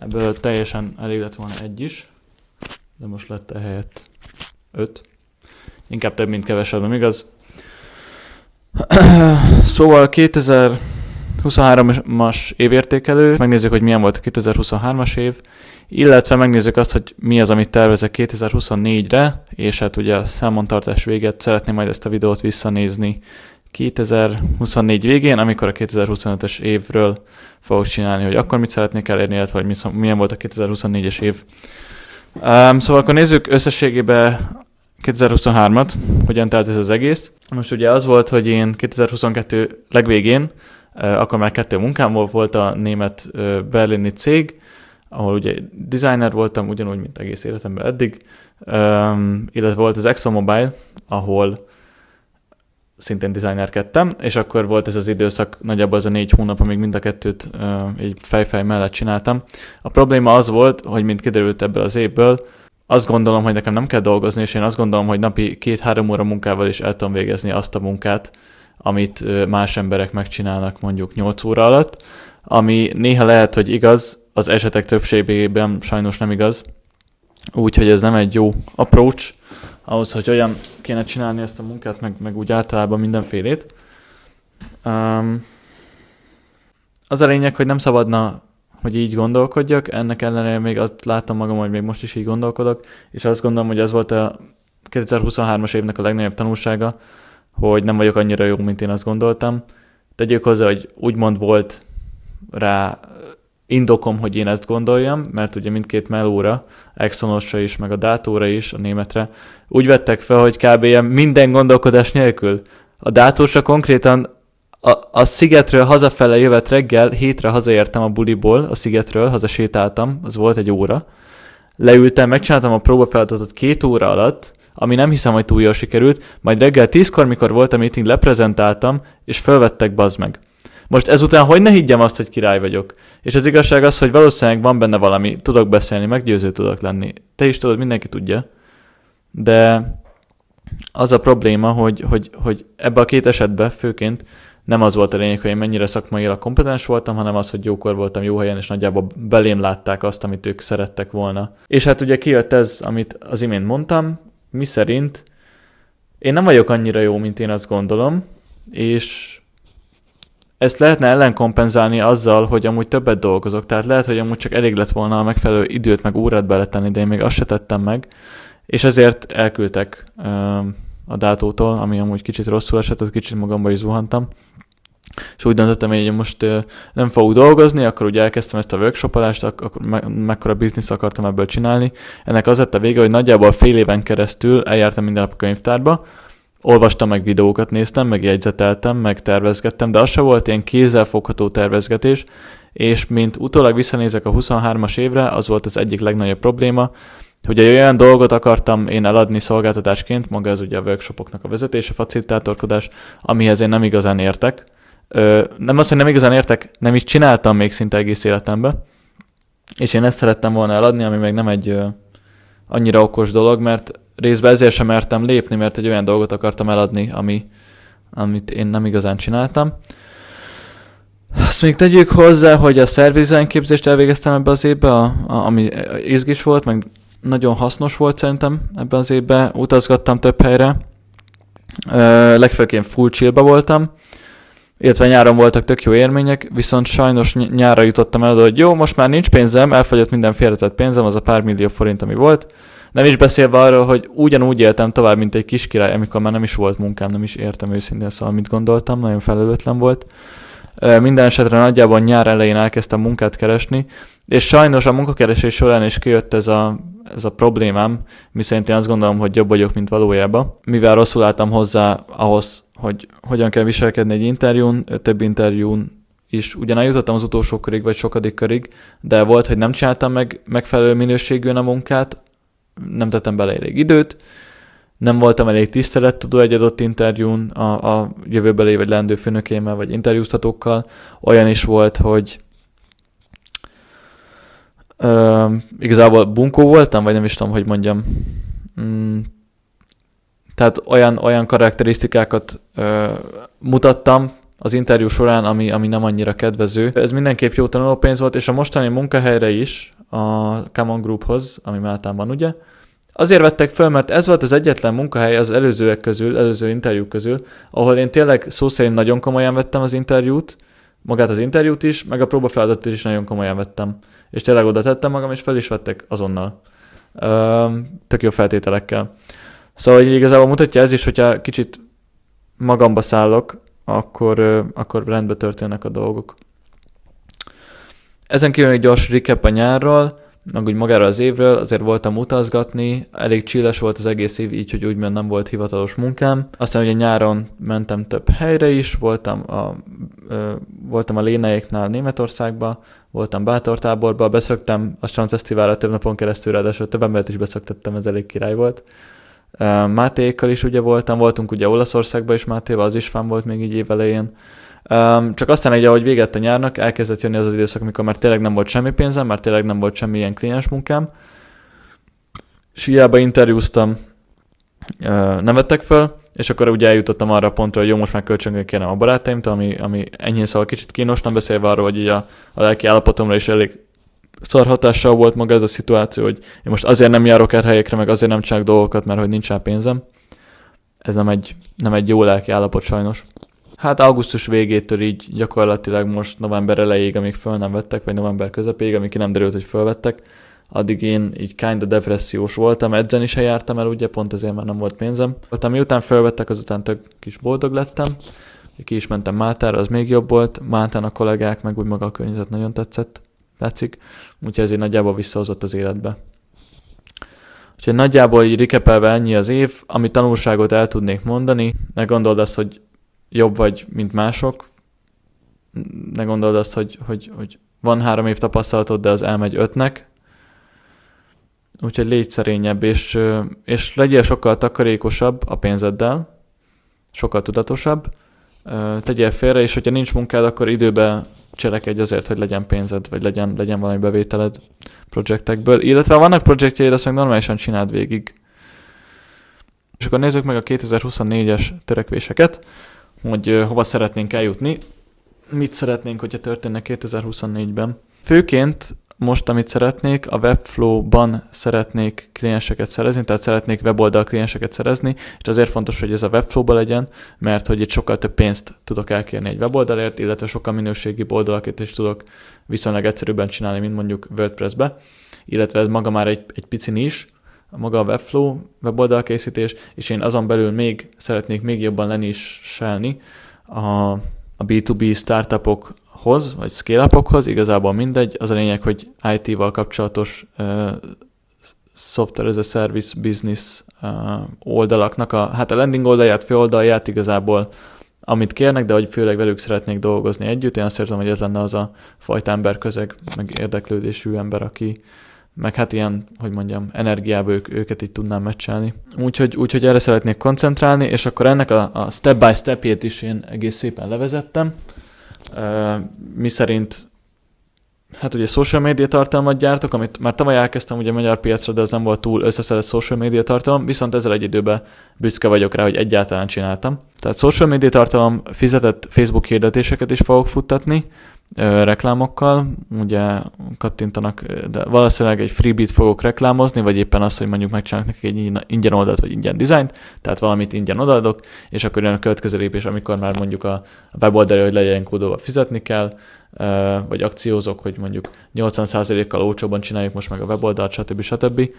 Ebből teljesen elég lett volna 1 is, de most lett ehelyett 5. Inkább több, mint kevesebb, nem igaz? Szóval 2023-as évértékelő, megnézzük, hogy milyen volt a 2023-as év, illetve megnézzük azt, hogy mi az, amit tervezek 2024-re, és hát ugye a számontartás véget szeretném majd ezt a videót visszanézni 2024 végén, amikor a 2025-es évről fogok csinálni, hogy akkor mit szeretnék elérni, illetve hogy milyen volt a 2024-es év. Szóval akkor nézzük összességében 2023-at, hogyan telt ez az egész. Most ugye az volt, hogy én 2022 legvégén, akkor már 2 munkám volt a német berlini cég, ahol ugye designer voltam, ugyanúgy, mint egész életemben eddig, illetve volt az ExxonMobil, ahol szintén designerkedtem, és akkor volt ez az időszak, nagyjából az a 4 hónap, amíg mind a kettőt egy fejfej mellett csináltam. A probléma az volt, hogy mint kiderült ebből az évből, azt gondolom, hogy nekem nem kell dolgozni, és én azt gondolom, hogy napi 2-3 óra munkával is el tudom végezni azt a munkát, amit más emberek megcsinálnak mondjuk 8 óra alatt, ami néha lehet, hogy igaz, az esetek többségében sajnos nem igaz, úgyhogy ez nem egy jó approach ahhoz, hogy olyan kéne csinálni ezt a munkát, meg úgy általában mindenfélét. Az a lényeg, hogy nem szabadna, hogy így gondolkodjak, ennek ellenére még azt látom magam, hogy még most is így gondolkodok, és azt gondolom, hogy ez volt a 2023-as évnek a legnagyobb tanulsága, hogy nem vagyok annyira jó, mint én azt gondoltam. Tegyük hozzá, hogy úgymond volt rá indokom, hogy én ezt gondoljam, mert ugye mindkét melóra, Exxonosra is, meg a Dátóra is, a németre, úgy vettek fel, hogy kb. Minden gondolkodás nélkül. A Dátósra konkrétan a szigetről hazafele jövet reggel, 7-re hazaértem a buliból, a szigetről, hazasétáltam, az volt 1 óra. Leültem, megcsináltam a próbafeladatot 2 óra alatt, ami nem hiszem, hogy túl jól sikerült, majd reggel 10-kor, mikor volt a meeting, leprezentáltam, és fölvettek, bazd meg. Most ezután hogy ne higgyem azt, hogy király vagyok? És az igazság az, hogy valószínűleg van benne valami, tudok beszélni, meggyőző tudok lenni. Te is tudod, mindenki tudja. De az a probléma, hogy ebbe a 2 esetben főként nem az volt a lényeg, hogy én mennyire szakmailag kompetens voltam, hanem az, hogy jókor voltam jó helyen, és nagyjából belém látták azt, amit ők szerettek volna. És hát ugye kijött ez, amit az imént mondtam, miszerint én nem vagyok annyira jó, mint én azt gondolom, és ezt lehetne ellenkompenzálni azzal, hogy amúgy többet dolgozok, tehát lehet, hogy amúgy csak elég lett volna a megfelelő időt meg órát beletenni, de én még azt se tettem meg, és ezért elküldtek a Dátótól, ami amúgy kicsit rosszul esett, az kicsit magamba is zuhantam, és úgy döntöttem, hogy most nem fogok dolgozni, akkor ugye elkezdtem ezt a workshopolást, akkor mekkora biznisz akartam ebből csinálni. Ennek az lett a vége, hogy nagyjából fél éven keresztül eljártam minden nap a könyvtárba, olvastam, meg videókat néztem, meg jegyzeteltem, meg tervezgettem, de az se volt ilyen kézzelfogható tervezgetés, és mint utólag visszanézek a 23-as évre, az volt az egyik legnagyobb probléma, hogy egy olyan dolgot akartam én eladni szolgáltatásként, maga ez ugye a workshopoknak a vezetése, facilitátorkodás, amihez én nem igazán értek. Nem azt, hogy nem igazán értek, nem is csináltam még szinte egész életemben, és én ezt szerettem volna eladni, ami még nem egy annyira okos dolog, mert részben ezért sem mertem lépni, mert egy olyan dolgot akartam eladni, amit én nem igazán csináltam. Azt még tegyük hozzá, hogy a szerviz képzést elvégeztem ebbe az évbe, ami izgis volt, meg nagyon hasznos volt szerintem ebben az évben. Utazgattam több helyre, legfőként full chillba voltam, illetve nyáron voltak tök jó élmények, viszont sajnos nyárra jutottam el, hogy jó, most már nincs pénzem, elfogyott minden félretett pénzem, az a pár millió forint, ami volt. Nem is beszélve arról, hogy ugyanúgy éltem tovább, mint egy kis király, amikor már nem is volt munkám, nem is értem őszintén, szóval mit gondoltam, nagyon felelőtlen volt. Minden esetre nagyjából nyár elején elkezdtem munkát keresni, és sajnos a munkakeresés során is kijött ez a problémám, miszerint én azt gondolom, hogy jobb vagyok, mint valójában. Mivel rosszul álltam hozzá ahhoz, hogy hogyan kell viselkedni egy interjún, több interjún is ugyan eljutottam az utolsó körig, vagy sokadik körig, de volt, hogy nem csináltam meg megfelelő minőségűen a munkát, nem tettem bele elég időt, nem voltam elég tisztelettudó egy adott interjún a jövőbeli vagy leendő főnökémmel, vagy interjúztatókkal. Olyan is volt, hogy igazából bunkó voltam, vagy nem is tudom, hogy mondjam. Tehát olyan karakterisztikákat mutattam az interjú során, ami nem annyira kedvező. Ez mindenképp jó tanulópénz volt, és a mostani munkahelyre is, a Common Grouphoz, ami Máltán van, ugye, azért vettek fel, mert ez volt az egyetlen munkahely az előző interjúk közül, ahol én tényleg szó szerint nagyon komolyan vettem az interjút, magát az interjút is, meg a próbafeladatot is nagyon komolyan vettem. És tényleg oda tettem magam, és fel is vettek azonnal. Tök jó feltételekkel. Szóval igazából mutatja ez is, hogyha kicsit magamba szállok, akkor rendbe történnek a dolgok. Ezen kívül egy gyors recap a nyárról, meg úgy magáról az évről, azért voltam utazgatni, elég chilles volt az egész év, így, hogy úgymond nem volt hivatalos munkám. Aztán ugye nyáron mentem több helyre is, voltam a Lénaéknál Németországba, voltam Bátortáborba, beszöktem a Strandfesztiválra több napon keresztül, ráadásul több embert is beszöktettem, ez elég király volt. Mátékkal is ugye voltunk ugye Olaszországban is Mátéval, az is fán volt még így év elején. Csak aztán egy, ahogy véget a nyárnak, elkezdett jönni az az időszak, amikor már tényleg nem volt semmi pénzem, már tényleg nem volt semmi ilyen kliens munkám. És hiába interjúztam, nem vettek föl, és akkor ugye eljutottam arra a pontra, hogy jó, most már kölcsönként kérem a barátaimtól, ami enyhén szóval kicsit kínos, nem beszélve arról, hogy ugye a lelki állapotomra is elég szar hatással volt maga ez a szituáció, hogy én most azért nem járok el helyekre, meg azért nem csinálok dolgokat, mert hogy nincs rá pénzem. Ez nem egy jó lelki állapot sajnos. Hát augusztus végétől így gyakorlatilag most november elejéig, amíg föl nem vettek, vagy november közepéig, amíg ki nem derült, hogy fölvettek, addig én így kinda depressziós voltam, edzeni se jártam el, ugye, pont ezért már nem volt pénzem. Miután fölvettek, azután tök kis boldog lettem, ki is mentem Máltára, az még jobb volt, Máltán a kollégák, meg úgy maga a környezet nagyon tetszik, úgyhogy ezért nagyjából visszahozott az életbe. Úgyhogy nagyjából így recapelve ennyi az év, ami tanulságot el tudnék mondani, ne gondold azt, hogy jobb vagy, mint mások, ne gondold azt, hogy van 3 év tapasztalatod, de az elmegy 5-nek, úgyhogy légy szerényebb, és legyél sokkal takarékosabb a pénzeddel, sokkal tudatosabb, tegyél félre, és hogyha nincs munkád, akkor időben cselekedj azért, hogy legyen pénzed, vagy legyen valami bevételed projektekből, illetve ha vannak projektjeid, azt meg normálisan csináld végig. És akkor nézzük meg a 2024-es törekvéseket, hogy hova szeretnénk eljutni, mit szeretnénk, hogyha történne 2024-ben. Főként most, amit szeretnék, a Webflow-ban szeretnék klienseket szerezni, tehát szeretnék weboldal klienseket szerezni, és azért fontos, hogy ez a Webflow-ba legyen, mert hogy itt sokkal több pénzt tudok elkérni egy weboldalért, illetve sokkal minőségibb oldalakat is tudok viszonylag egyszerűbben csinálni, mint mondjuk WordPress-be, illetve ez maga már egy pici nis, maga a Webflow weboldalkészítés, és én azon belül szeretnék még jobban lenisselni a B2B startupokhoz, vagy scale-upokhoz, igazából mindegy. Az a lényeg, hogy IT-val kapcsolatos software as a service business oldalaknak a landing oldalját, főoldalját igazából, amit kérnek, de hogy főleg velük szeretnék dolgozni együtt. Én azt érzem, hogy ez lenne az a fajta emberközeg, meg érdeklődésű ember, aki meg hát ilyen, hogy mondjam, energiába őket így tudnám meccselni. Úgyhogy erre szeretnék koncentrálni, és akkor ennek a step by stepjét is én egész szépen levezettem. Mi szerint, hát ugye social media tartalmat gyártok, amit már tavaly elkezdtem ugye a magyar piacra, de ez nem volt túl összeszedett social media tartalom, viszont ezzel egy időben büszke vagyok rá, hogy egyáltalán csináltam. Tehát social media tartalom, fizetett Facebook hirdetéseket is fogok futtatni, reklámokkal, ugye kattintanak, de valószínűleg egy freebie-t fogok reklámozni, vagy éppen azt, hogy mondjuk megcsinálok nekik egy ingyen oldalt, vagy ingyen dizájnt, tehát valamit ingyen odaadok, és akkor jön a következő lépés, amikor már mondjuk a weboldalra, hogy legyen kódolva fizetni kell, vagy akciózok, hogy mondjuk 80%-kal olcsóbban csináljuk most meg a weboldalt, stb.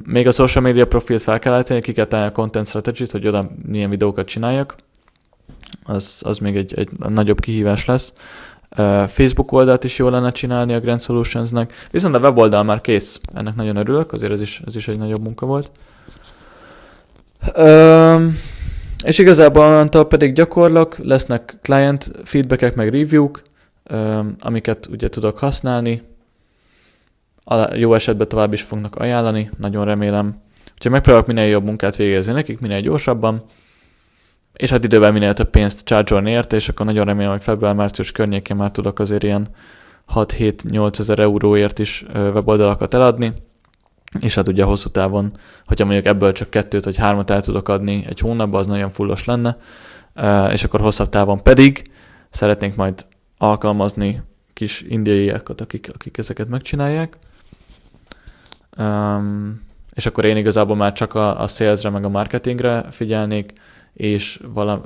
Még a social media profilt fel kell állítani, ki kell tenni a content strategy-t, hogy oda milyen videókat csináljak, az még egy nagyobb kihívás lesz. Facebook oldalt is jól lenne csinálni a Grand Solutionsnak, viszont a weboldal már kész, ennek nagyon örülök, azért ez is egy nagyobb munka volt. És igazából onnantól pedig gyakorlok, lesznek client feedbackek meg review-k, amiket ugye tudok használni, jó esetben tovább is fognak ajánlani, nagyon remélem. Úgyhogy megpróbálok minél jobb munkát végezni nekik, minél gyorsabban, és hát időben minél több pénzt charge-olni érte, és akkor nagyon remélem, hogy február-március környékén már tudok azért ilyen 6-7-8 ezer euróért is weboldalakat eladni, és hát ugye hosszú távon, hogyha mondjuk ebből csak 2 vagy 3 el tudok adni egy hónapban, az nagyon fullos lenne, és akkor hosszabb távon pedig szeretnénk majd alkalmazni kis indiaiakat, akik ezeket megcsinálják. És akkor én igazából már csak a salesre meg a marketingre figyelnék, és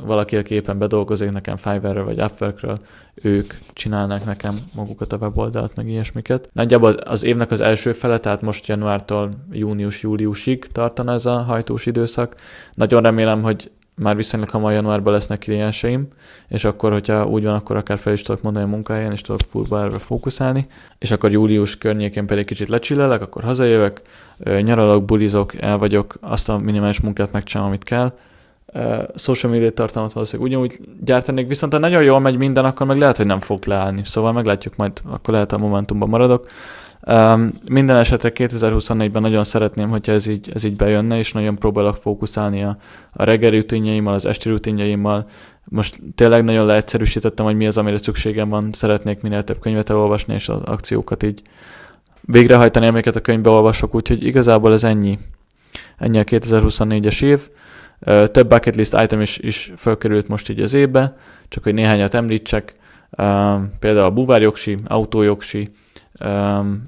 valaki, aki éppen bedolgozik nekem Fiverr-ről vagy Upworkről, ők csinálnak nekem magukat a weboldalt, meg ilyesmiket. Nagyjából az évnek az első fele, tehát most januártól június-júliusig tartana ez a hajtós időszak. Nagyon remélem, hogy már viszonylag hamar januárban lesznek klienseim, és akkor, hogyha úgy van, akkor akár fel is tudok mondani a munkahelyen, és tudok fullba erre fókuszálni, és akkor július környékén pedig kicsit lecsillelek, akkor hazajövök, nyaralok, bulizok, el vagyok, azt a minimális munkát megcsinálom, amit kell. Social media tartalmat valószínűleg ugyanúgy gyártanék, viszont ha nagyon jól megy minden, akkor meg lehet, hogy nem fog leállni. Szóval meglátjuk majd, akkor lehet a Momentumban maradok. Minden esetre 2024-ben nagyon szeretném, hogyha ez így bejönne, és nagyon próbálok fókuszálni a reggeli rutinjaimmal, az esti rutinjaimmal. Most tényleg nagyon leegyszerűsítettem, hogy mi az, amire szükségem van. Szeretnék minél több könyvet elolvasni, és az akciókat így végrehajtani, amiket a könyvbe olvasok, úgyhogy igazából ez ennyi. Ennyi a 2024-es év. Több bucket list item is felkerült most így az évbe, csak hogy néhányat említsek. Például a búvárjogsi, autójogsi,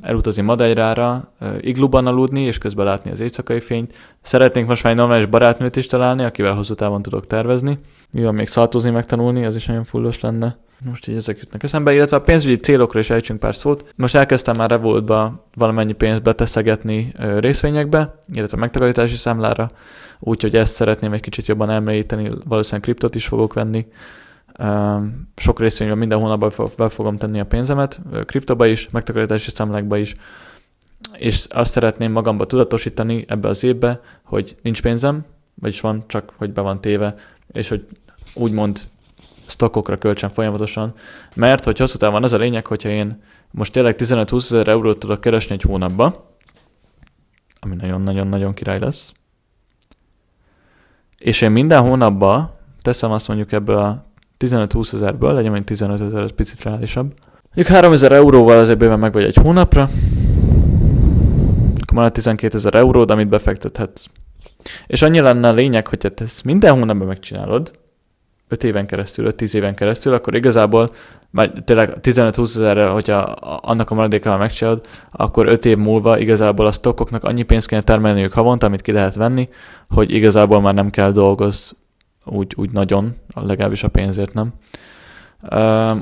elutazni Madeirára, igluban aludni, és közben látni az éjszakai fényt. Szeretnénk most már egy normális barátnőt is találni, akivel hosszú távon tudok tervezni. Mi van még szaltózni megtanulni, az is nagyon fullos lenne. Most így ezek jutnak eszembe, illetve a pénzügyi célokra is ejtsünk pár szót. Most elkezdtem már Revoltba valamennyi pénzt beteszegetni részvényekbe, illetve megtakarítási számlára, úgyhogy ezt szeretném egy kicsit jobban elmélyíteni, valószínűleg kriptot is fogok venni. Sok részvényben minden hónapban be fogom tenni a pénzemet, kriptoba is, megtakarítási számlákba is, és azt szeretném magamba tudatosítani ebbe az évbe, hogy nincs pénzem, vagyis van, csak hogy be van téve, és hogy úgymond stockokra költsem folyamatosan, mert hogy hosszú távon az a lényeg, hogyha én most tényleg 15-20 ezer eurót tudok keresni egy hónapba, ami nagyon-nagyon-nagyon király lesz, és én minden hónapban teszem azt mondjuk ebből a 15-20 ezerből, legyen mondjuk 15 ezer, ez picit reálisabb. Mondjuk 3 ezer euróval azért bőven meg vagy egy hónapra, akkor már 12 ezer euród, amit befektethetsz. És annyi lenne a lényeg, hogy te ezt minden hónapban megcsinálod, 5 éven keresztül, 5-10 éven keresztül, akkor igazából már tényleg 15-20 ezerre, hogyha annak a maradékával megcsinálod, akkor 5 év múlva igazából a stockoknak annyi pénzt kéne termelniük havonta, amit ki lehet venni, hogy igazából már nem kell dolgozni úgy nagyon, legalábbis a pénzért nem.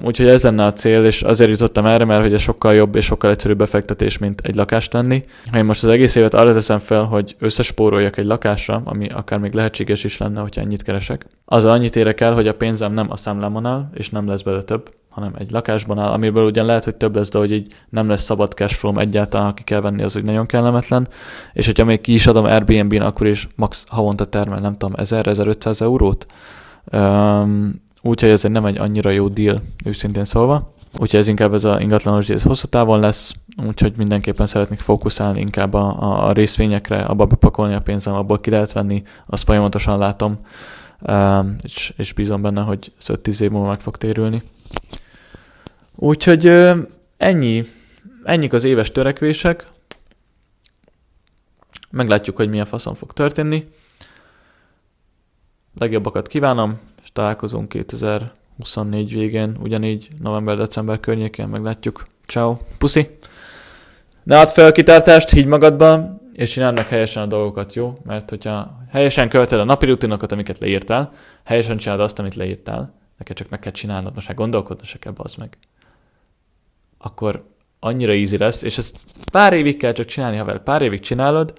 Úgyhogy ez lenne a cél, és azért jutottam erre, mert hogy ez sokkal jobb és sokkal egyszerűbb befektetés, mint egy lakást venni. Ha én most az egész évet arra teszem fel, hogy összespóroljak egy lakásra, ami akár még lehetséges is lenne, hogyha ennyit keresek, az annyit érek el, hogy a pénzem nem a számlámon áll, és nem lesz belőle több, hanem egy lakásban áll, amiből ugyan lehet, hogy több lesz, de hogy így nem lesz szabad cashflow egyáltalán, aki kell venni, az úgy nagyon kellemetlen. És hogyha még ki is adom Airbnb-n, akkor is max havonta termel, nem tudom, 1000-1500 eurót. Úgyhogy ez nem egy annyira jó deal, őszintén szólva. Úgyhogy ez inkább ez az ingatlanos, ez hosszú távon lesz, úgyhogy mindenképpen szeretnék fókuszálni inkább a részvényekre, abba bepakolni a pénzem, abból ki lehet venni, azt folyamatosan látom, és bízom benne, hogy ez 5-10 év múlva meg fog térülni. Úgyhogy ennyik az éves törekvések. Meglátjuk, hogy milyen faszon fog történni. Legjobbakat kívánom, és találkozunk 2024 végén, ugyanígy november-december környékén, meglátjuk. Ciao, puszi! Ne add fel a kitartást, higgy magadba, és csináld meg helyesen a dolgokat, jó? Mert hogyha helyesen követed a napi rutinokat, amiket leírtál, helyesen csinálod azt, amit leírtál, neked csak meg kell csinálnod, most már gondolkodni se kell, bazd meg. Akkor annyira easy lesz, és ezt pár évig kell csak csinálni, haver, pár évig csinálod,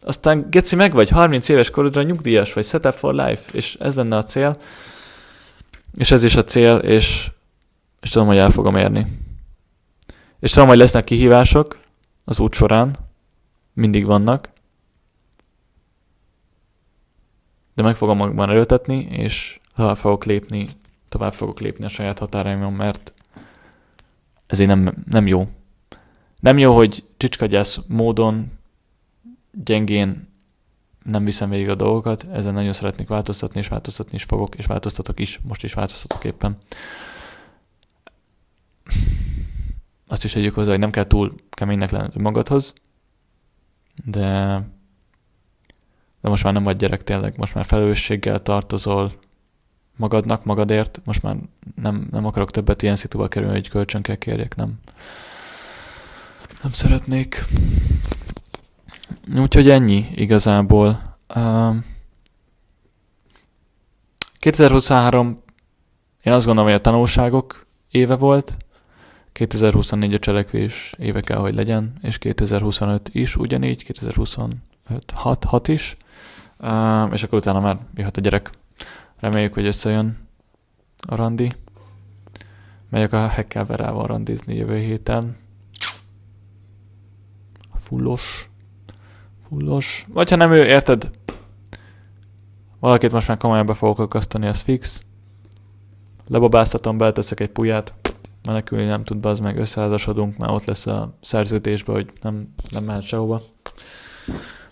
aztán geci meg vagy, 30 éves korodra nyugdíjas vagy, set up for life, és ez lenne a cél, és ez is a cél, és tudom, hogy el fogom érni. És tudom, hogy lesznek kihívások az út során, mindig vannak, de meg fogom magban erőltetni, és tovább fogok lépni a saját határaimon, mert ez így nem jó. Nem jó, hogy csicskagyász módon, gyengén nem viszem végig a dolgokat, ezen nagyon szeretnék változtatni, és változtatni is fogok, és változtatok is, most is változtatok éppen. Azt is tegyük hozzá, hogy nem kell túl keménynek lenned magadhoz, de most már nem vagy gyerek tényleg, most már felelősséggel tartozol, magadért. Most már nem akarok többet ilyen szituba kerülni, hogy kölcsön kell kérjek, nem szeretnék. Úgyhogy ennyi igazából. 2023 én azt gondolom, hogy a tanulságok éve volt, 2024 a cselekvés éve kell, hogy legyen, és 2025 is ugyanígy, 2025 6 is, és akkor utána már jöhet a gyerek. Reméljük, hogy összejön a randi. Megyek a Hekkelverával randizni jövő héten. Fullos. Vagy ha nem ő, érted? Valakit most már komolyan be fogok akasztani, az fix. Lebabáztatom, beleteszek egy pujját. Menekülni nem tud, bazd meg, összeházasodunk, már ott lesz a szerződésben, hogy nem mehet sehova.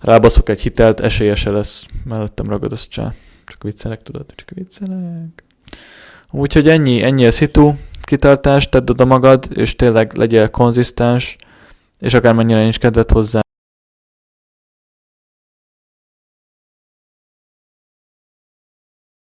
Rábaszok egy hitelt, esélyese lesz, mellettem ragad az csá. Csak viccelek, tudod? Csak viccelek. Úgyhogy ennyi a szitu, kitartás, tedd oda magad, és tényleg legyél konzisztens, és akármennyire nincs kedved hozzá,